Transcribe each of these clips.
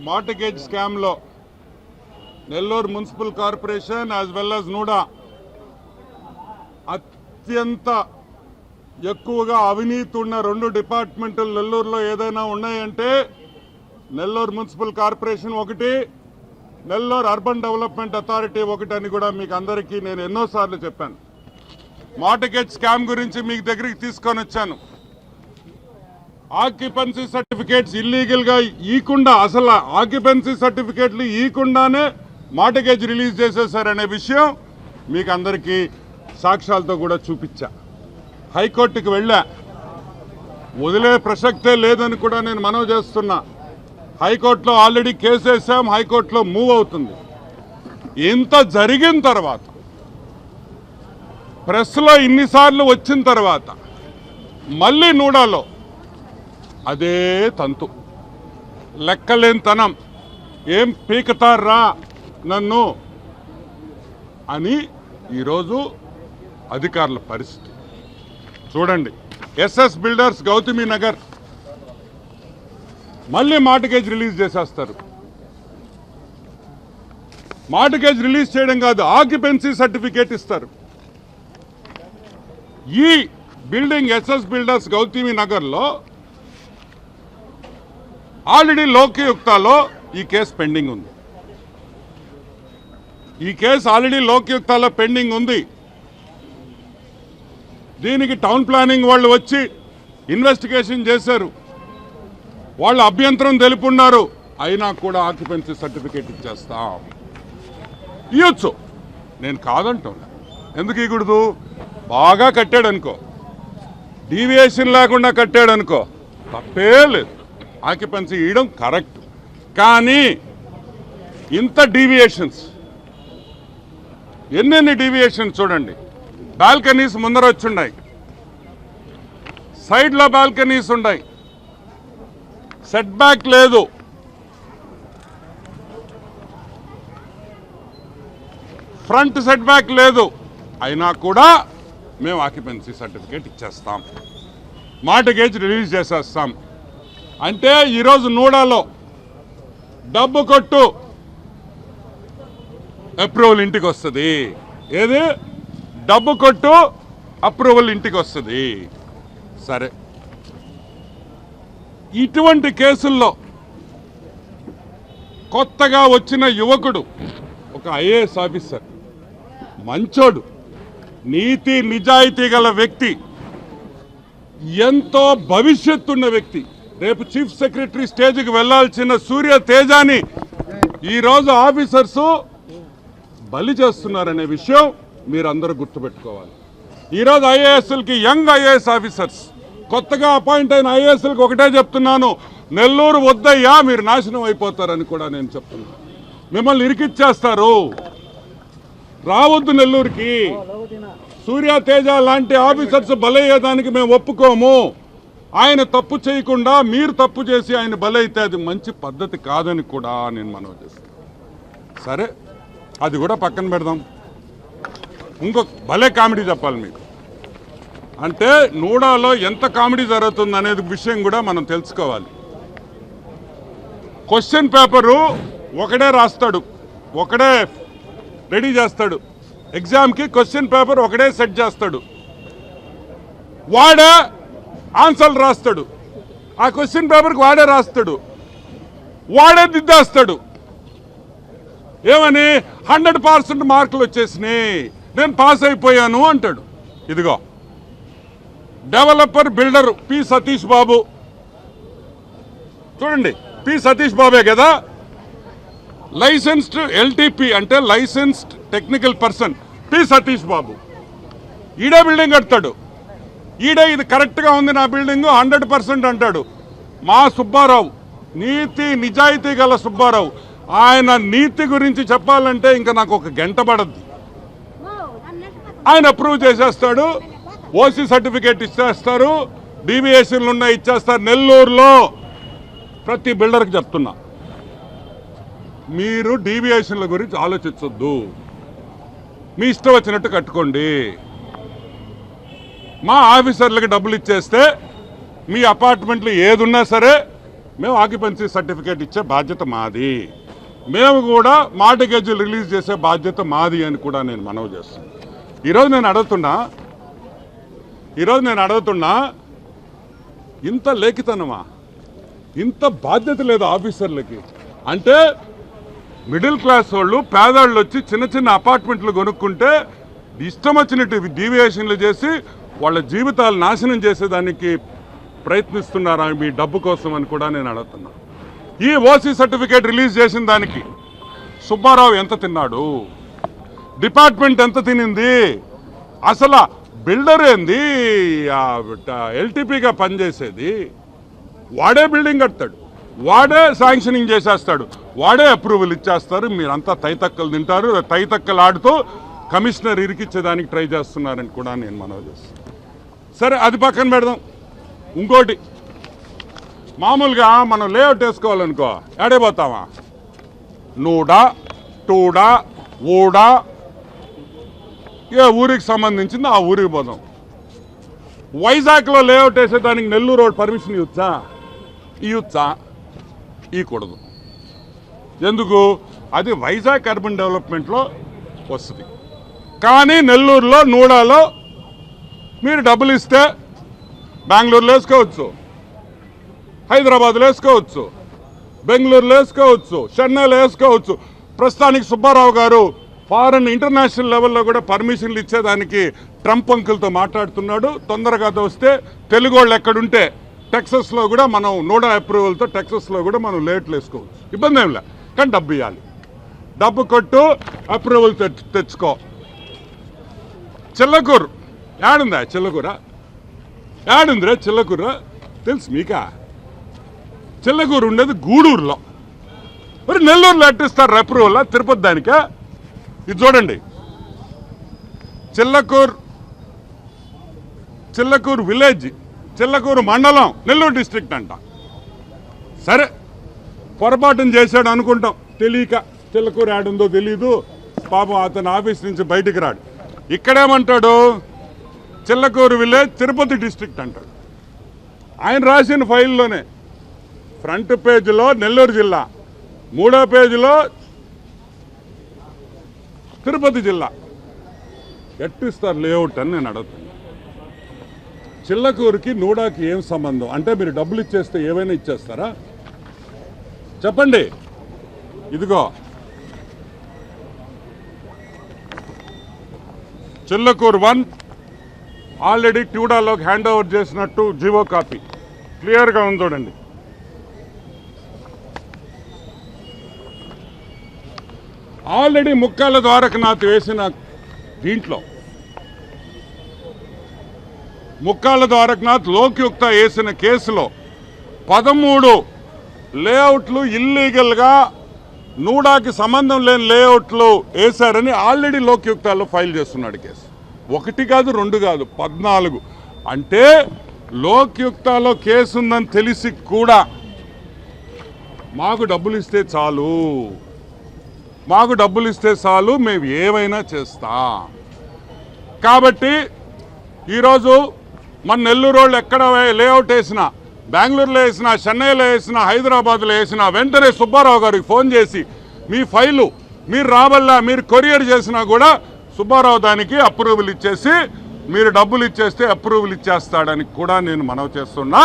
Mortgage స్కామ్లో Nellore municipal corporation as well as NUDA అత్యంత ఎక్కువగా అవినీతి ఉన్న రెండు డిపార్ట్మెంట్లు నెల్లూరులో ఏదైనా ఉన్నాయంటే నెల్లూరు మున్సిపల్ కార్పొరేషన్ ఒకటి, నెల్లూరు అర్బన్ డెవలప్మెంట్ అథారిటీ ఒకటి అని కూడా మీకు అందరికీ నేను ఎన్నోసార్లు చెప్పాను. మార్టిగేజ్ స్కామ్ గురించి మీకు దగ్గరికి తీసుకొని వచ్చాను. ఆక్యుపెన్సీ సర్టిఫికేట్స్ ఇల్లీగల్గా ఇవ్వకుండా, అసలు ఆక్యుపెన్సీ సర్టిఫికేట్లు ఇవ్వకుండానే మార్టిగేజ్ రిలీజ్ చేసేసారనే విషయం మీకు అందరికీ సాక్ష్యాలతో కూడా చూపించా. హైకోర్టుకి వెళ్ళా, వదిలే ప్రసక్తే లేదని కూడా నేను మనవి చేస్తున్నా. హైకోర్టులో ఆల్రెడీ కేసు వేసాం, హైకోర్టులో మూవ్ అవుతుంది. ఇంత జరిగిన తర్వాత, ప్రెస్లో ఇన్నిసార్లు వచ్చిన తర్వాత మళ్ళీ నూడాలో అదే తంతు, లెక్కలేనితనం, ఏం పీకతారా నన్ను అని ఈరోజు అధికారుల పరిస్థితి చూడండి. ఎస్ఎస్ బిల్డర్స్ గౌతమి నగర్ మళ్ళీ మార్టిగేజ్ రిలీజ్ చేసేస్తారు. మార్టిగేజ్ రిలీజ్ చేయడం కాదు, ఆక్యుపెన్సీ సర్టిఫికేట్ ఇస్తారు. ఈ బిల్డింగ్ ఎస్ఎస్ బిల్డర్స్ గౌతమి నగర్లో ఆల్రెడీ లోకయుక్తలో ఈ కేసు పెండింగ్ ఉంది. ఈ కేసు ఆల్రెడీ లోకయుక్తలో పెండింగ్ ఉంది. దీనికి టౌన్ ప్లానింగ్ వాళ్ళు వచ్చి ఇన్వెస్టిగేషన్ చేశారు. వాళ్ళు అభ్యంతరం తెలుపున్నారు. అయినా కూడా ఆక్యుపెన్సీ సర్టిఫికేట్ ఇచ్చేస్తాం. ఇవ్వచ్చు, నేను కాదంటున్నా. ఎందుకు ఇవ్వకూడదు? బాగా కట్టాడు అనుకో, డీవియేషన్ లేకుండా కట్టాడు అనుకో, తప్పే లేదు. ఆక్యుపెన్సీ ఇవ్వడం కరెక్ట్. కానీ ఇంత డీవియేషన్స్, ఎన్నెన్ని డీవియేషన్స్ చూడండి. బాల్కనీస్ ముందర వచ్చున్నాయి, సైడ్లో బాల్కనీస్ ఉన్నాయి, సెట్ బ్యాక్ లేదు, ఫ్రంట్ సెట్ బ్యాక్ లేదు. అయినా కూడా మేము ఆక్యుపెన్సీ సర్టిఫికేట్ ఇచ్చేస్తాం, మార్టిగేజ్ రిలీజ్ చేసేస్తాం. అంటే ఈరోజు నూడాలో డబ్బు కొట్టు అప్రూవల్ ఇంటికి వస్తుంది. ఏది? డబ్బు కొట్టు అప్రూవల్ ఇంటికి వస్తుంది. సరే, ఇటువంటి కేసుల్లో కొత్తగా వచ్చిన యువకుడు, ఒక ఐఏఎస్ ఆఫీసర్, మంచోడు, నీతి నిజాయితీ గల వ్యక్తి, ఎంతో భవిష్యత్తున్న వ్యక్తి, రేపు చీఫ్ సెక్రటరీ స్టేజ్కి వెళ్లాల్సిన సూర్య తేజాని ఈరోజు ఆఫీసర్స్ బలి చేస్తున్నారనే విషయం మీరందరూ గుర్తుపెట్టుకోవాలి. ఈరోజు ఐఏఎస్లకి, యంగ్ ఐఏఎస్ ఆఫీసర్స్, కొత్తగా అపాయింట్ అయిన ఐఏఎస్లకు ఒకటే చెప్తున్నాను, నెల్లూరు వద్దయ్యా, మీరు నాశనం అయిపోతారని కూడా నేను చెప్తున్నాను. మిమ్మల్ని ఇరికిచ్చేస్తారు, రావద్దు నెల్లూరుకి. సూర్య తేజ లాంటి ఆఫీసర్స్ బలయ్యేదానికి మేము ఒప్పుకోము. ఆయన తప్పు చేయకుండా మీరు తప్పు చేసి ఆయన బలైతే అది మంచి పద్ధతి కాదని కూడా నేను మనవి చేస్తాను. సరే, అది కూడా పక్కన పెడదాం. ఇంకొక భలే కామెడీ చెప్పాలి మీకు. అంటే నూడాలో ఎంత కామెడీ జరుగుతుంది అనేది విషయం కూడా మనం తెలుసుకోవాలి. క్వశ్చన్ పేపరు ఒకడే రాస్తాడు, ఒకడే రెడీ చేస్తాడు. ఎగ్జామ్కి క్వశ్చన్ పేపర్ ఒకడే సెట్ చేస్తాడు, వాడే ఆన్సర్లు రాస్తాడు. ఆ క్వశ్చన్ పేపర్కి వాడే రాస్తాడు, వాడే దిద్దేస్తాడు. ఏమని? 100% మార్కులు వచ్చేసినాయి, నేను పాస్ అయిపోయాను అంటాడు. ఇదిగో developer builder P Satish Babu, చూడండి, పి సతీష్ బాబే కదా. లైసెన్స్డ్ ఎల్టీపీ అంటే licensed technical person P Satish Babu. ఈడే బిల్డింగ్ కడతాడు, ఈడే ఇది కరెక్ట్గా ఉంది నా బిల్డింగ్ 100% అంటాడు. మా సుబ్బారావు, నీతి నిజాయితీ గల సుబ్బారావు, ఆయన నీతి గురించి చెప్పాలంటే ఇంకా నాకు ఒక గంట పడద్ది. ఆయన అప్రూవ్ చేసేస్తాడు, ఓసీ సర్టిఫికేట్ ఇచ్చేస్తారు, డీవియేషన్లు ఉన్నాయి ఇచ్చేస్తారు. నెల్లూరులో ప్రతి బిల్డర్కి చెప్తున్నా, మీరు డీవియేషన్ల గురించి ఆలోచించొద్దు, మీ ఇష్టం వచ్చినట్టు కట్టుకోండి. మా ఆఫీసర్లకు డబ్బులు ఇచ్చేస్తే మీ అపార్ట్మెంట్లు ఏదున్నా సరే మేము ఆక్యుపెన్సీ సర్టిఫికేట్ ఇచ్చే బాధ్యత మాది, మేము కూడా మార్టిగేజీలు రిలీజ్ చేసే బాధ్యత మాది అని కూడా నేను మనవి చేస్తున్నాను. ఈరోజు నేను అడుగుతున్నా ఇంత లేఖితనమా, ఇంత బాధ్యత లేదు ఆఫీసర్లకి అంటే? మిడిల్ క్లాస్ వాళ్ళు పేదవాళ్ళు వచ్చి చిన్న చిన్న అపార్ట్మెంట్లు కొనుక్కుంటే ఇష్టం వచ్చినట్టు డీవియేషన్లు చేసి వాళ్ళ జీవితాలు నాశనం చేసేదానికి ప్రయత్నిస్తున్నారా మీ డబ్బు కోసం అని కూడా నేను అడుగుతున్నా. ఈ ఓసీ సర్టిఫికేట్ రిలీజ్ చేసిన దానికి సుబ్బారావు ఎంత తిన్నాడు, డిపార్ట్మెంట్ ఎంత తినింది, అసలు బిల్డర్ ఏంది, ఎల్టీపీగా పనిచేసేది వాడే బిల్డింగ్ కడతాడు, వాడే శాంక్షనింగ్ చేసేస్తాడు, వాడే అప్రూవల్ ఇచ్చేస్తారు. మీరంతా తైతక్కలు తింటారు, తైతక్కలు ఆడుతూ కమిషనర్ ఇరికిచ్చేదానికి ట్రై చేస్తున్నారని కూడా నేను మనవి చేస్తాను. సరే అది పక్కన పెడదాం. ఇంకోటి, మామూలుగా మనం లేఅవుట్ వేసుకోవాలనుకో ఏడైపోతామా, నూడా టూడా ఊడా ఏ ఊరికి సంబంధించింది ఆ ఊరికి పోదాం. వైజాగ్లో లేఅవుట్ వేసేదానికి నెల్లూరు రోడ్ పర్మిషన్ ఇవ్వచ్చా? ఇవ్వకూడదు. ఎందుకు? అది వైజాగ్ అర్బన్ డెవలప్మెంట్లో వస్తుంది. కానీ నెల్లూరులో నూడాలో మీరు డబ్బులు ఇస్తే బెంగళూరులో వేసుకోవచ్చు, హైదరాబాద్లో వేసుకోవచ్చు, బెంగళూరులో వేసుకోవచ్చు, చెన్నైలో వేసుకోవచ్చు. ప్రస్తుతానికి సుబ్బారావు గారు ఫారెన్ ఇంటర్నేషనల్ లెవెల్లో కూడా పర్మిషన్లు ఇచ్చేదానికి ట్రంప్ అంకుల్తో మాట్లాడుతున్నాడు. తొందరగా వస్తే తెలుగు వాళ్ళు ఎక్కడుంటే టెక్సస్లో కూడా మనం నోడా అప్రూవల్తో టెక్సస్లో కూడా మనం లేట్లు వేసుకోవచ్చు, ఇబ్బంది ఏం లే. కానీ డబ్బు ఇవ్వాలి, డబ్బు కొట్టు, అప్రూవల్ తెచ్చుకో. చిల్లకూరు ఏడుందా? ఏడుందిరా చిల్లకూరు? తెలుసు మీకా? చిల్లకూరు ఉండేది గూడూరులో, మరి నెల్లూరులో ఎట్టిస్తారు అప్రూవల్? తిరుపతి దానికా? ఇది చూడండి, చిల్లకూరు విలేజ్, చిల్లకూరు మండలం, నెల్లూరు డిస్ట్రిక్ట్ అంట. సరే పొరపాటును చేశాడు అనుకుంటాం, తెలియక. చిల్లకూరు యాడుందో తెలీదు పాపం, అతను ఆఫీస్ నుంచి బయటికి రాడు. ఇక్కడేమంటాడు? చిల్లకూరు విలేజ్ తిరుపతి డిస్ట్రిక్ట్ అంటాడు. ఆయన రాసిన ఫైల్లోనే ఫ్రంట్ పేజీలో నెల్లూరు జిల్లా, మూడో పేజీలో తిరుపతి జిల్లా. ఎట్టిస్తారు లేఅవుట్ అని నేను అడుగుతాను. చిల్లకూరుకి నూడాకి ఏం సంబంధం? అంటే మీరు డబ్బులు ఇచ్చేస్తే ఏమైనా ఇచ్చేస్తారా? చెప్పండి. ఇదిగో చిల్లకూరు 1 ఆల్రెడీ ట్యూడాలోకి హ్యాండ్ ఓవర్ చేసినట్టు జీవో కాపీ క్లియర్గా ఉంది చూడండి. ఆల్రెడీ ముక్కాల ద్వారకనాథ్ వేసిన దీంట్లో ముక్కాల ద్వారకనాథ్ లోక్యుక్త వేసిన కేసులో 13 లేఅవుట్లు ఇల్లీగల్గా నూడాకి సంబంధం లేని లేఅవుట్లు వేశారని ఆల్రెడీ లోక్యుక్తాల్లో ఫైల్ చేస్తున్నాడు కేసు. 1 కాదు 2 కాదు 14. అంటే లోక్యుక్తాలో కేసు ఉందని తెలిసి కూడా మాకు డబ్బులు ఇస్తే చాలు, మేము ఏమైనా చేస్తాం. కాబట్టి ఈరోజు మన నెల్లూరు వాళ్ళు ఎక్కడ లేఅవుట్ వేసినా, బెంగళూరులో వేసినా, చెన్నైలో వేసినా, హైదరాబాద్లో వేసినా వెంటనే సుబ్బారావు గారికి ఫోన్ చేసి మీ ఫైలు మీరు రాబల్లా, మీరు కొరియర్ చేసినా కూడా సుబ్బారావు దానికి అప్రూవల్ ఇచ్చేసి మీరు డబ్బులు ఇచ్చేస్తే అప్రూవల్ ఇచ్చేస్తాడని కూడా నేను మనవి చేస్తున్నా.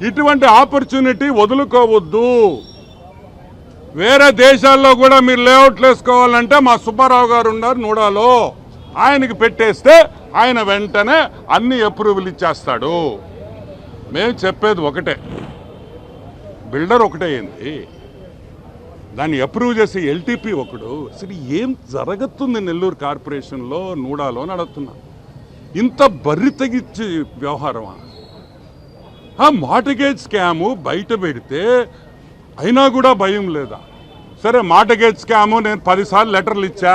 ఇటువంటి ఆపర్చునిటీ వదులుకోవద్దు. వేరే దేశాల్లో కూడా మీరు లేఅవుట్లు వేసుకోవాలంటే మా సుబ్బారావు గారు ఉన్నారు నూడాలో, ఆయనకి పెట్టేస్తే ఆయన వెంటనే అన్ని అప్రూవల్ ఇచ్చేస్తాడు. మేము చెప్పేది ఒకటే, బిల్డర్ ఒకటే ఏంది, దాన్ని అప్రూవ్ చేసే ఎల్టీపీ ఒకడు. అసలు ఏం జరుగుతుంది నెల్లూరు కార్పొరేషన్లో నూడాలో నడుస్తున్నా? ఇంత బర్రి తగ్గించి వ్యవహారమా? మార్టిగేజ్ స్కాము బయట పెడితే అయినా కూడా భయం లేదా? సరే మార్టిగేజ్ స్కాము నేను 10 సార్లు లెటర్లు ఇచ్చా,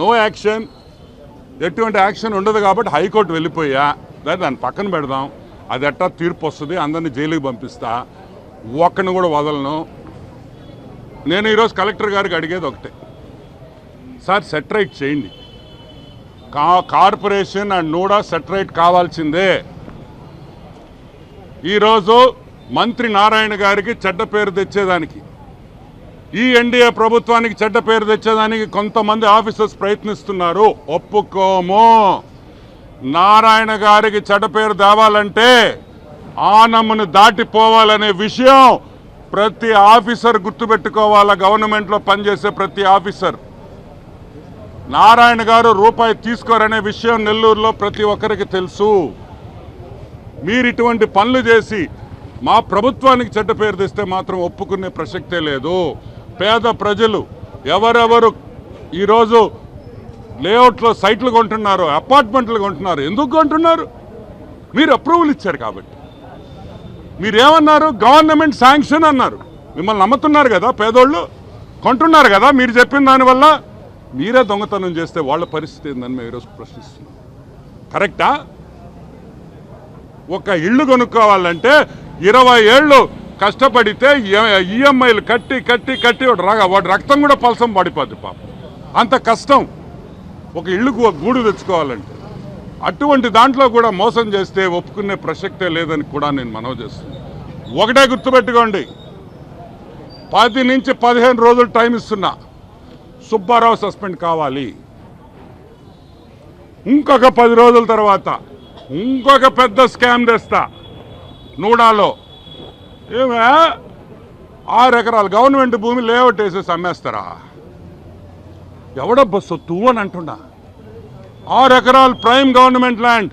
నో యాక్షన్, ఎటువంటి యాక్షన్ ఉండదు కాబట్టి హైకోర్టు వెళ్ళిపోయా. దాన్ని పక్కన పెడదాం, అది ఎట్టా తీర్పు వస్తుంది, అందరినీ జైలుకి పంపిస్తా, ఒక్కడిని కూడా వదలను. నేను ఈరోజు కలెక్టర్ గారికి అడిగేది ఒకటే, సార్ సెటరైట్ చేయండి, కార్పొరేషన్ అండ్ నూడా సెటరైట్ కావాల్సిందే. ఈరోజు మంత్రి నారాయణ గారికి చెడ్డ పేరు తెచ్చేదానికి, ఈ ఎన్డీఏ ప్రభుత్వానికి చెడ్డ పేరు తెచ్చేదానికి కొంతమంది ఆఫీసర్స్ ప్రయత్నిస్తున్నారు. ఒప్పుకోము. నారాయణ గారికి చెడ్డ పేరు తేవాలంటే ఆనమ్మను దాటిపోవాలనే విషయం ప్రతి ఆఫీసర్ గుర్తుపెట్టుకోవాలా. గవర్నమెంట్లో పనిచేసే ప్రతి ఆఫీసర్ నారాయణ గారు రూపాయి తీసుకోరనే విషయం నెల్లూరులో ప్రతి ఒక్కరికి తెలుసు. మీరు ఇటువంటి పనులు చేసి మా ప్రభుత్వానికి చెడ్డ పేరు తెస్తే మాత్రం ఒప్పుకునే ప్రసక్తే లేదు. పేద ప్రజలు ఎవరెవరు ఈరోజు లేఅవుట్లో సైట్లు కొంటున్నారు, అపార్ట్మెంట్లు కొంటున్నారు, ఎందుకు కొంటున్నారు? మీరు అప్రూవల్ ఇచ్చారు కాబట్టి. మీరేమన్నారు? గవర్నమెంట్ శాంక్షన్ అన్నారు. మిమ్మల్ని నమ్ముతున్నారు కదా పేదోళ్ళు, కొంటున్నారు కదా. మీరు చెప్పిన దానివల్ల మీరే దొంగతనం చేస్తే వాళ్ళ పరిస్థితి ఏందని మేము ఈరోజు ప్రశ్నిస్తున్నాం. కరెక్టా? ఒక ఇల్లు కొనుక్కోవాలంటే 20 ఏళ్ళు కష్టపడితే ఈఎంఐలు కట్టి కట్టి కట్టి వాడి రక్తం కూడా పలసం పడిపోద్ది పాపం. అంత కష్టం ఒక ఇల్లుకు ఒక గూడు తెచ్చుకోవాలంటే. అటువంటి దాంట్లో కూడా మోసం చేస్తే ఒప్పుకునే ప్రసక్తే లేదని కూడా నేను మనవి చేస్తున్నాను. ఒకటే గుర్తుపెట్టుకోండి, 10 నుంచి 15 రోజులు టైం ఇస్తున్నా. సుబ్బారావు సస్పెండ్ కావాలి. ఇంకొక 10 రోజుల తర్వాత ఇంకొక పెద్ద స్కామ్ తెస్తా నూడాలో. ఏమే 6 ఎకరాలు గవర్నమెంట్ భూమి లేఅవుట్ వేసేసి అమ్మేస్తారా? ఎవడబ్బా సొత్తు అని అంటున్నా. 6 ఎకరాలు ప్రైమ్ గవర్నమెంట్ ల్యాండ్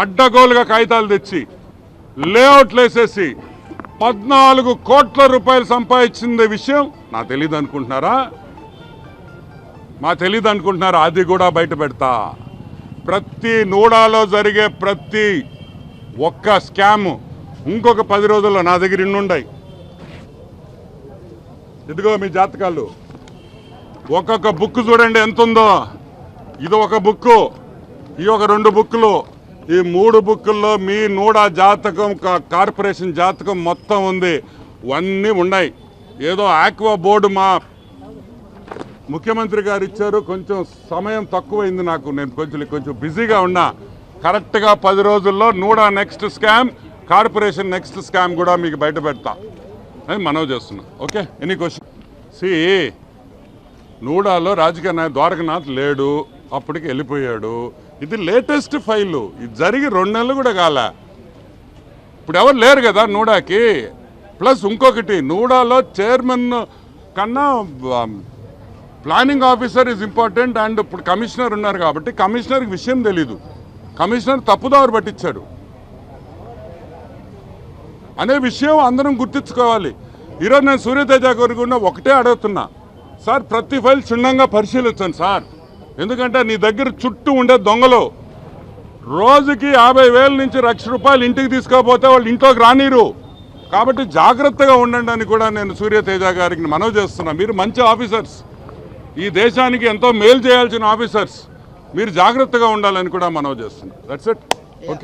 అడ్డగోలుగా కాగితాలు తెచ్చి లేఅవుట్లు వేసేసి 14 కోట్ల రూపాయలు సంపాదించింది విషయం నా తెలియదు అనుకుంటున్నారా? మా తెలియదు అనుకుంటున్నారా? అది కూడా బయట పెడతా. ప్రతి నూడాలో జరిగే ప్రతి ఒక్క స్కామ్ ఇంకొక 10 రోజుల్లో నా దగ్గర ఇన్నుండయి. ఇదిగో మీ జాతకాలు. ఒక్కొక్క బుక్ చూడండి ఎంత ఉందో. ఇది ఒక బుక్కు, ఈ ఒక 2 బుక్కులు, ఈ 3 బుక్కుల్లో మీ నూడా జాతకం, కార్పొరేషన్ జాతకం మొత్తం ఉంది. అన్నీ ఉన్నాయి. ఏదో ఆక్వా బోర్డు మా ముఖ్యమంత్రి గారు ఇచ్చారు, కొంచెం సమయం తక్కువైంది నాకు, నేను కొంచెం బిజీగా ఉన్నా. కరెక్ట్గా 10 రోజుల్లో NUDA next scam, corporation next scam కూడా మీకు బయట పెడతా అని మనవి చేస్తున్నా. Okay, any question? నూడాలో రాజకీయ నాయకుడు ద్వారకనాథ్ లేడు, అప్పటికి వెళ్ళిపోయాడు. ఇది లేటెస్ట్ ఫైలు. ఇది జరిగి 2 నెలలు కూడా కాలే. ఇప్పుడు ఎవరు లేరు కదా నూడాకి. ప్లస్ ఇంకొకటి, నూడాలో చైర్మన్ కన్నా planning officer is important. And ఇప్పుడు కమిషనర్ ఉన్నారు కాబట్టి కమిషనర్కి విషయం తెలీదు, కమిషనర్ తప్పుదారు పట్టించాడు అనే విషయం అందరం గుర్తించుకోవాలి. ఈరోజు నేను సూర్యతేజ గారికి కూడా ఒకటే అడుగుతున్నా, సార్ ప్రతి ఫైల్ క్షుణ్ణంగా పరిశీలించండి సార్. ఎందుకంటే నీ దగ్గర చుట్టూ ఉండే దొంగలు రోజుకి 50,000 నుంచి ₹1,00,000 ఇంటికి తీసుకోకపోతే వాళ్ళు ఇంట్లోకి రానిరు. కాబట్టి జాగ్రత్తగా ఉండండి అని కూడా నేను సూర్యతేజ గారికి మనవి చేస్తున్నా. మీరు మంచి ఆఫీసర్స్, ఈ దేశానికి ఎంతో మేలు చేయాల్సిన ఆఫీసర్స్, మీరు జాగ్రత్తగా ఉండాలని కూడా మనవి చేస్తున్నా. That's it. ఓకే.